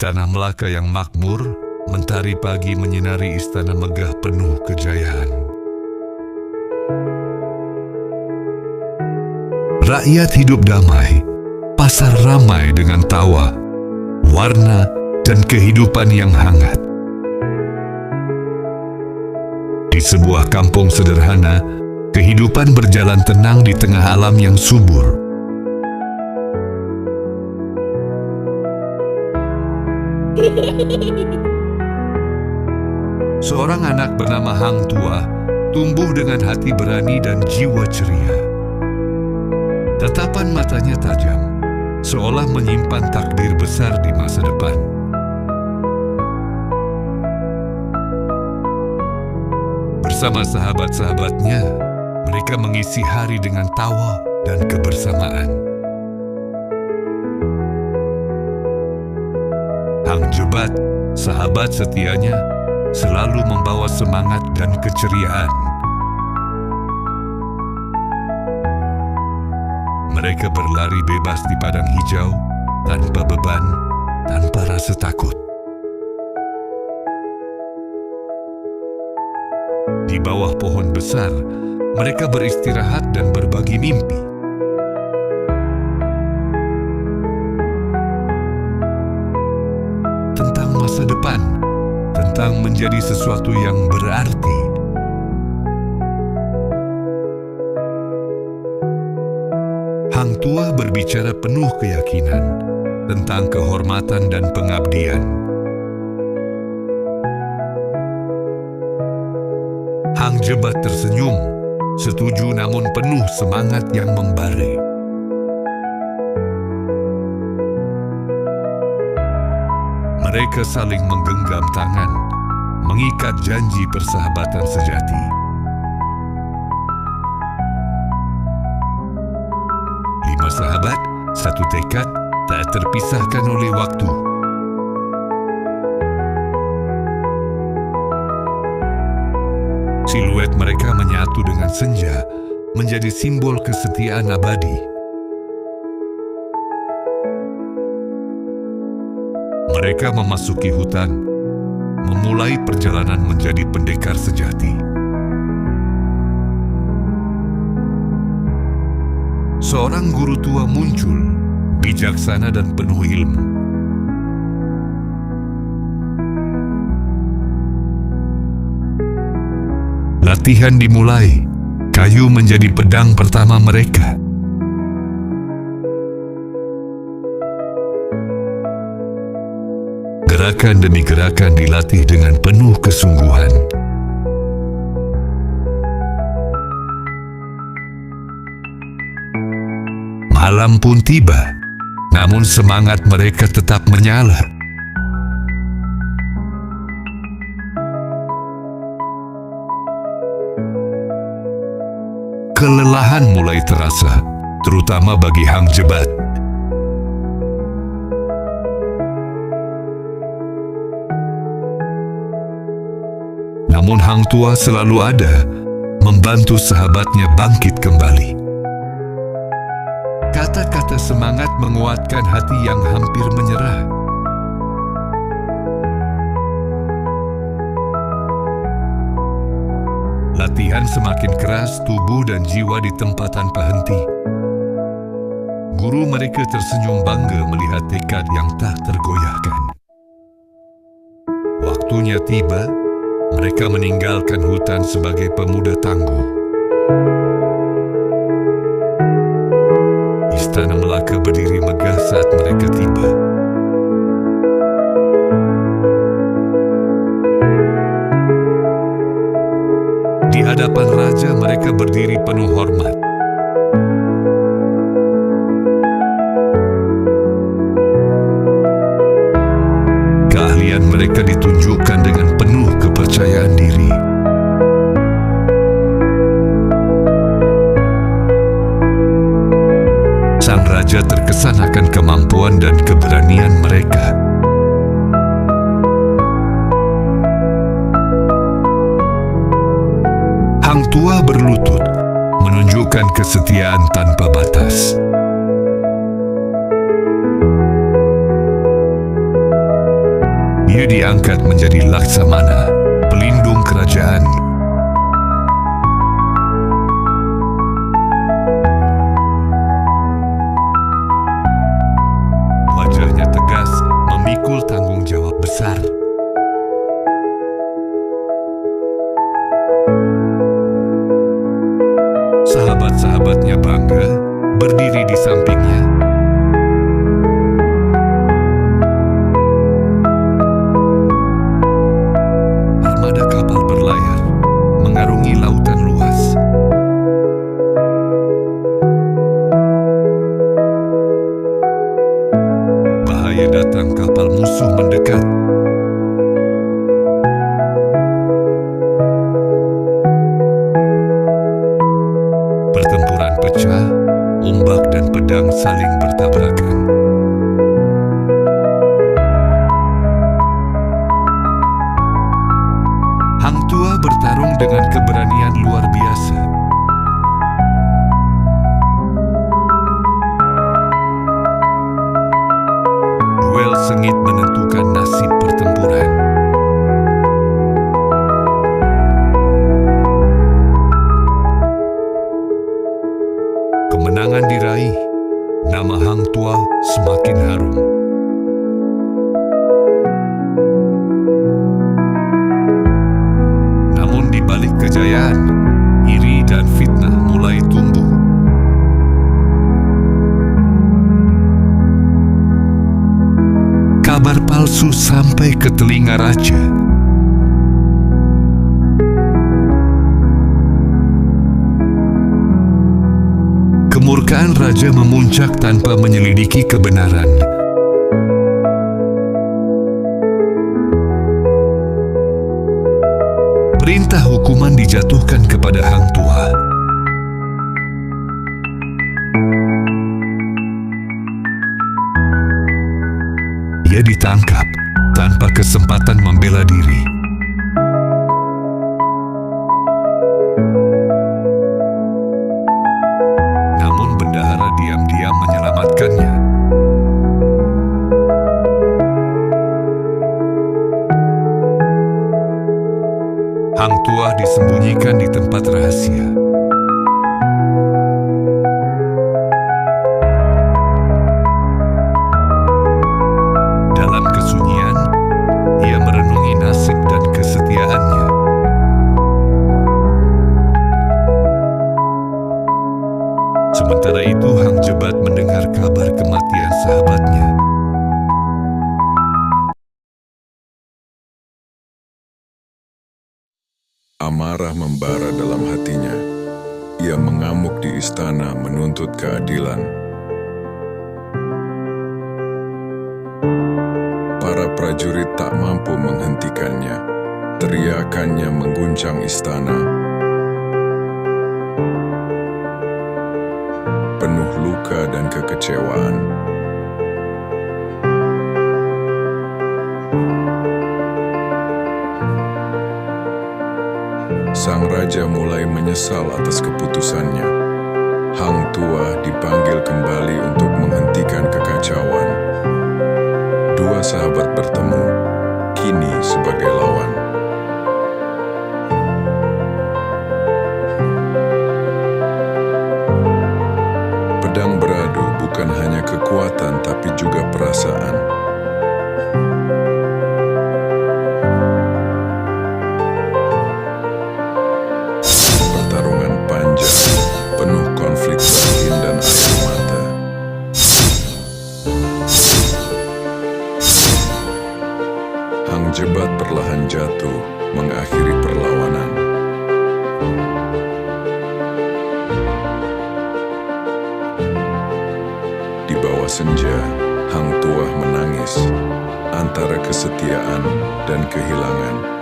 tanah Melaka yang makmur, mentari pagi menyinari istana megah penuh kejayaan. Rakyat hidup damai, pasar ramai dengan tawa, warna, dan kehidupan yang hangat. Di sebuah kampung sederhana, kehidupan berjalan tenang di tengah alam yang subur. Seorang anak bernama Hang Tua tumbuh dengan hati berani dan jiwa ceria. Tatapan matanya tajam, seolah menyimpan takdir besar di masa depan. Bersama sahabat-sahabatnya, mereka mengisi hari dengan tawa dan kebersamaan. Hang Jebat, sahabat setianya, selalu membawa semangat dan keceriaan. Mereka berlari bebas di padang hijau, tanpa beban, tanpa rasa takut. Di bawah pohon besar, mereka beristirahat dan berbagi mimpi. Tentang masa depan, tentang menjadi sesuatu yang berarti. Hang Tua berbicara penuh keyakinan tentang kehormatan dan pengabdian. Hang Jebat tersenyum, setuju namun penuh semangat yang membara. Mereka saling menggenggam tangan, mengikat janji persahabatan sejati. Lima sahabat, satu tekad, tak terpisahkan oleh waktu. Siluet mereka menyatu dengan senja, menjadi simbol kesetiaan abadi. Mereka memasuki hutan, memulai perjalanan menjadi pendekar sejati. Seorang guru tua muncul, bijaksana dan penuh ilmu. Latihan dimulai, kayu menjadi pedang pertama mereka. Gerakan demi gerakan dilatih dengan penuh kesungguhan. Malam pun tiba, namun semangat mereka tetap menyala. Kelelahan mulai terasa, terutama bagi Hang Jebat. Namun Hang Tua selalu ada, membantu sahabatnya bangkit kembali. Kata-kata semangat menguatkan hati yang hampir menyerah. Latihan semakin keras, tubuh dan jiwa ditempa tanpa henti. Guru mereka tersenyum bangga melihat tekad yang tak tergoyahkan. Waktunya tiba, mereka meninggalkan hutan sebagai pemuda tangguh. Istana Melaka berdiri megah saat mereka tiba. Di hadapan raja mereka berdiri penuh hormat. Keahlian mereka ditunjukkan dengan penuh kepercayaan diri. Sang raja terkesan akan kemampuan dan keberanian mereka. Hang Tua berlutut, menunjukkan kesetiaan tanpa batas. Ia diangkat menjadi Laksamana, pelindung kerajaan. Wajahnya tegas, memikul tanggung jawab besar. Sahabat-sahabatnya bangga berdiri di sampingnya. Armada kapal berlayar, mengarungi lautan luas. Bahaya datang, kapal musuh mendekat. Pertempuran pecah, ombak dan pedang saling bertabrakan. Hang Tuah bertarung dengan keberanian luar biasa. Duel sengit menentukan nasib pertempuran. Kemenangan diraih, nama Hang Tuah semakin harum. Namun di balik kejayaan, iri dan fitnah mulai tumbuh. Kabar palsu sampai ke telinga raja. Kemurkaan raja memuncak tanpa menyelidiki kebenaran. Perintah hukuman dijatuhkan kepada Hang Tuah. Ia ditangkap tanpa kesempatan membela diri. Namun bendahara diam-diam menyelamatkannya. Hang Tuah disembunyikan di tempat rahasia. Dalam kesunyian, ia merenungi nasib dan kesetiaannya. Sementara itu, Hang Jebat mendengar kabar kematian sahabatnya. Amarah membara dalam hatinya. Ia mengamuk di istana menuntut keadilan. Para prajurit tak mampu menghentikannya. Teriakannya mengguncang istana. Penuh luka dan kekecewaan. Sang raja mulai menyesal atas keputusannya. Hang Tuah dipanggil kembali untuk menghentikan kekacauan. Dua sahabat bertemu, kini sebagai lawan. Pedang beradu bukan hanya kekuatan tapi juga perasaan. Pertarungan panjang, penuh konflik batin dan air mata. Hang Jebat perlahan jatuh, mengakhiri perlawanan. Di bawah senja, Hang Tuah menangis antara kesetiaan dan kehilangan.